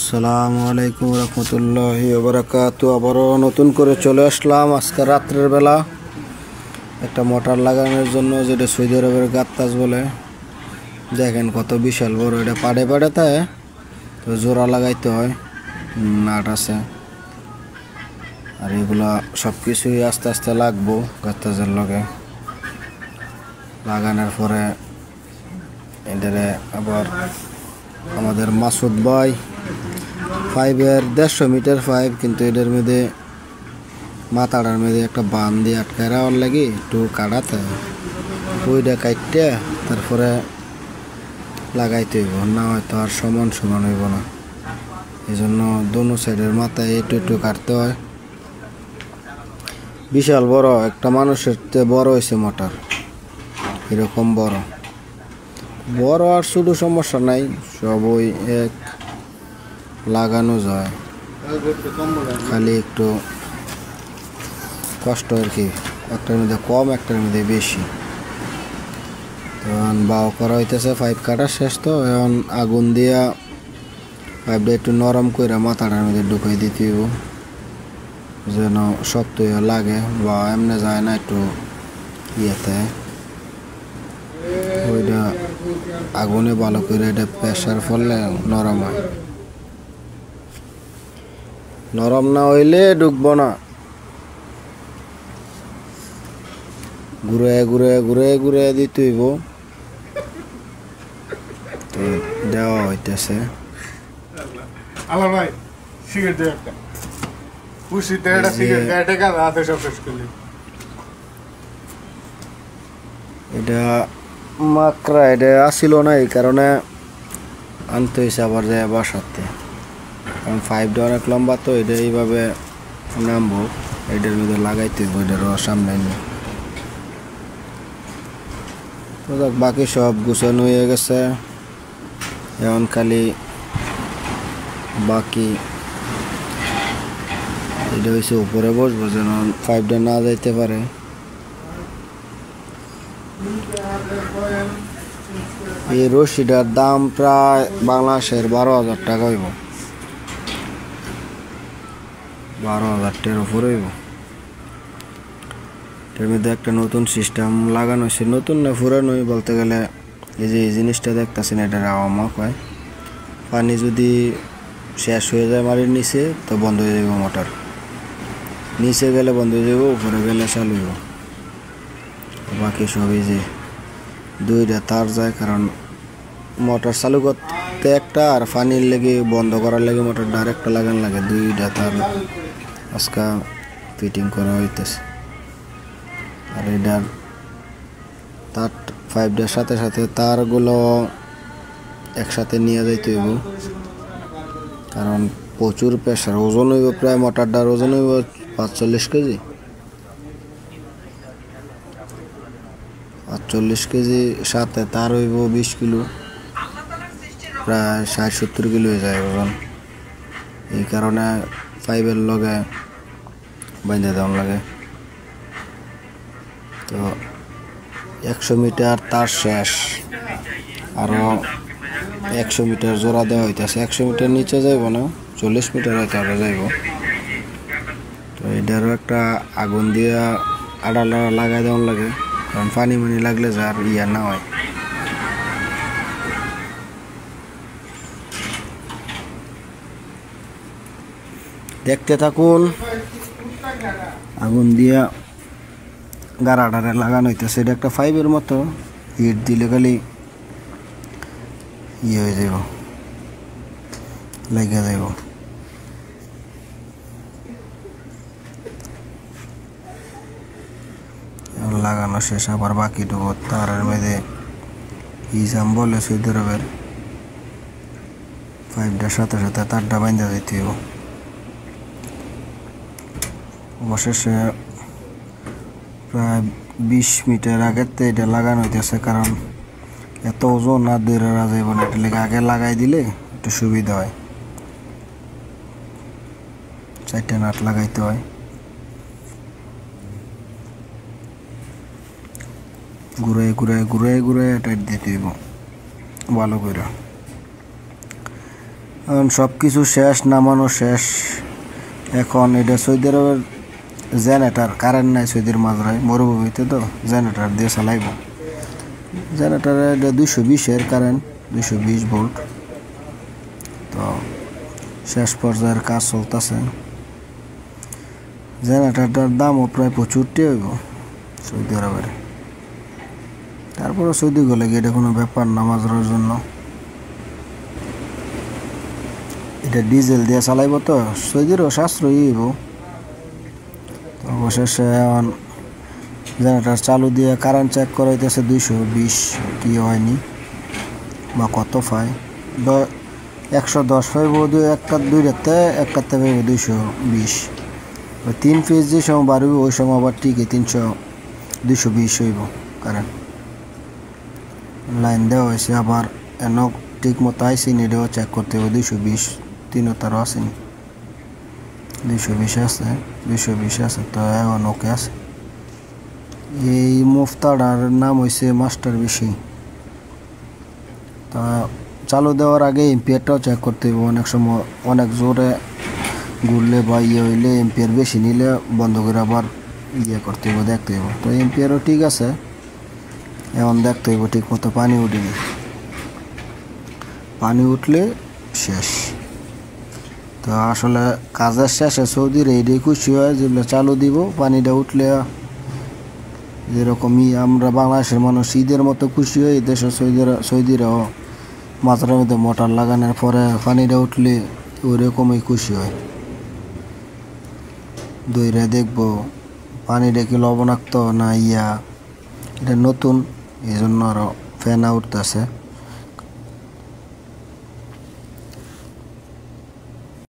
আসসালামু আলাইকুম রহমতুল্লাহি ওয়া বারাকাতুহু। আবারও নতুন করে চলে আসলাম আজকে রাত্রের বেলা একটা মোটর লাগানোর জন্য, যেটা সৌদি আরবের গাত্তাজ বলে। দেখেন কত বিশাল বড়, এটা পাড়ে পাড়ে তাই তো জোড়া লাগাইতে হয়, নাট আছে। আর এগুলা সব কিছুই আস্তে আস্তে লাগবো গাত্তাজের লগে। লাগানোর পরে এটারে আবার আমাদের মাসুদ ভাই পাইপের 150 মিটার পাইপ, কিন্তু এটার মধ্যে মাথাটার মধ্যে একটা বান দিয়ে আটকায় রাখার লাগে একটু কাটাতে, ওইটা কাটতে তারপরে লাগাইতে হইব, না হয়তো আর সমান সমান হইব না। এই জন্য দোনো সাইডের মাথায় একটু একটু কাটতে হয়। বিশাল বড়, একটা মানুষের চেয়ে বড় হয়েছে মোটর, এরকম বড় বড়। আর শুধু সমস্যা নাই, সবই এক লাগানো যায়, খালি একটু কষ্ট আর কি। একটার মধ্যে কম, একটার মধ্যে বেশি। এখন বাও করা হইতেছে, পাইপ কাটা শেষ তো। এখন আগুন দিয়া পাইপটা একটু নরম করে মাথাটার মধ্যে ঢুকাই দিতে হইব, যেন শক্ত লাগে বা এমনি যায় না, একটু ইয়েতে ওইটা আগুনে ভালো করে এটা প্রেশার ফেললে নরম হয়। নরম না হইলে ঢুকবো না। ঘুরে ঘুরে ঘুরে ঘুরে দিতে হইব। তো দেওয়া হইতেছে। আল্লাহ ভাই সিগারেট দে একটা। পুষিতে একটা সিগারেট গায়ে টেকা হাতে সব শেষ করলি। এটা মাকড়া এটা আসিল না, এই কারণে আনতে হয়েছে আবার যায় বাসাতে। কারণ পাইপটা অনেক লম্বা তো, এটা এইভাবে নামবো, এটার মধ্যে লাগাইতে হইব, এটারও সামনে নিয়ে। তো দেখ বাকি সব গুছানো হয়ে গেছে, এখন খালি বাকি এটা হয়েছে উপরে বসবো যেন পাইপটা না যাইতে পারে। এই রশিটার দাম প্রায় বাংলাদেশের 12,000 টাকা হইব, 12,000 টাকার উপরে হইব। এর মধ্যে একটা নতুন সিস্টেম লাগানো হয়েছে, নতুন না পুরানোই বলতে গেলে। এই যে এই জিনিসটা দেখতেছেন, এটা আওয়ামা কয়। পানি যদি শেষ হয়ে যায় মাটির নিচে, তো বন্ধ হয়ে যাবে মোটর। নিচে গেলে বন্ধ হয়ে যাব, উপরে গেলে চালু হইব। বাকি সব এই যে দুইটা তার যায়, কারণ মোটর চালু করতে একটা, আর পানির লেগে বন্ধ করার লেগে মোটর ডাইরেক্ট লাগান লাগে। দুইটা তার আজকে ফিটিং করা হইতেছে। আর এটার তার পাইপটার সাথে সাথে তারগুলো একসাথে নিয়ে যাইতে হইব, কারণ প্রচুর প্রেশার। ওজন হইব প্রায়, মোটরটার ওজন হইব 45 কেজি। 45 কেজি, সাথে তার হইব 20 কিলো, প্রায় 60-70 কিলো হয়ে যায় ওজন। এই কারণে পাইপের লগে বাঁধে দেওয়ার লাগে। তো 100 মিটার তার শেষ, আরও 100 মিটার জোড়া দেওয়া হইতেছে। 100 মিটার নিচে যাইব না, 40 মিটার হয়তো আগে যাইব। তো এটারও একটা আগুন দিয়ে আড়ালা লাগাই দেওয়ার লাগে, কারণ পানি মানি লাগলে যা আর ইয়া না হয়। দেখতে থাকুন, আগুন দিয়া গাড়াটারে লাগানো হইতেছে। এটা একটা পাইপের মতো, হিট দিলে খালি ইয়ে হয়ে যাব, লেগে যাব। লাগানো শেষ, আবার বাকিটুকু তারের মধ্যে ইজাম বলে সৌদি আরবের, পাইপটার সাথে সাথে তারটা বাঁধা দিতে হবে। অবশেষে প্রায় 20 মিটার আগের থেকে এটা লাগানো হইতেছে, কারণ এত ওজন আর দূরে যাইব না। এটা লেগে আগে লাগাই দিলে একটু সুবিধা হয়। 4টা নাট লাগাইতে হয়। ঘুরে ঘুরে ঘুরে ঘুরে টাইট দিতে হইব ভালো করে। এখন সব কিছু শেষ, নামানো শেষ। এখন এটা সৌদি আরবের জেনারেটার, কারেন্ট নাই সৌদির মাঝরায়, মরুভূমিতে তো জেনারেটার দিয়ে চালাইব। জেনারেটারে এটা 220-এর কারেন্ট, 220 ভোল্ট। তো শেষ পর্যায়ের কাজ চলতেছে। জেনারেটারটার দামও প্রায় 75 হইব সৌদি আরবের। তারপরে সৌদি গেলে এটা কোনো ব্যাপার না মাজরার জন্য। এটা ডিজেল দিয়ে চালাইব তো সৌদিরও সাশ্রয়ী হইব। তো অবশেষে এখন জেনারেটার চালু দিয়ে কারেন্ট চেক করাইতেছে 220 কি হয়নি বা কত পায়। 110 পাইব একটা, দুইটাতে একটাতে পাইব 220। 3 ফেজ যে সময় বাড়িব ওই সময় আবার ঠিকই 220 হইব কারেন্ট। লাইন দেওয়া হয়েছে আবার এন ঠিক মতো আইসিনি, এটাও চেক করতে হবে 220। 3 তারও আসেনি, 220 আছে, 220 আছে। তো এখন ওকে আছে। এই মুফতাটার নাম হয়েছে মাস্টার বেশি। তা চালু দেওয়ার আগে এম্পিয়ারটাও চেক করতে হবে। অনেক সময় অনেক জোরে ঘুরলে বা হইলে এম্পিয়ার বেশি নিলে বন্ধ করে আবার করতে হইব, দেখতে হইব। তো এম্পিয়ারও ঠিক আছে, এখন দেখতে হইব ঠিক মতো পানি উঠেনি। পানি উঠলে শেষ। তো আসলে কাজের শেষে সৌদির এইটাই খুশি হয়, যেগুলো চালু দিব পানিটা উঠলে। যেরকমই আমরা বাংলাদেশের মানুষ ঈদের মতো খুশি হই, দেশের সৌদিরাও মাথার মধ্যে মোটর লাগানোর পরে পানিটা উঠলে ওই রকমই খুশি হয়। দইরা দেখবো পানিটা কি লবণাক্ত না এটা নতুন, এই জন্য আরও ফেনা উঠতেছে।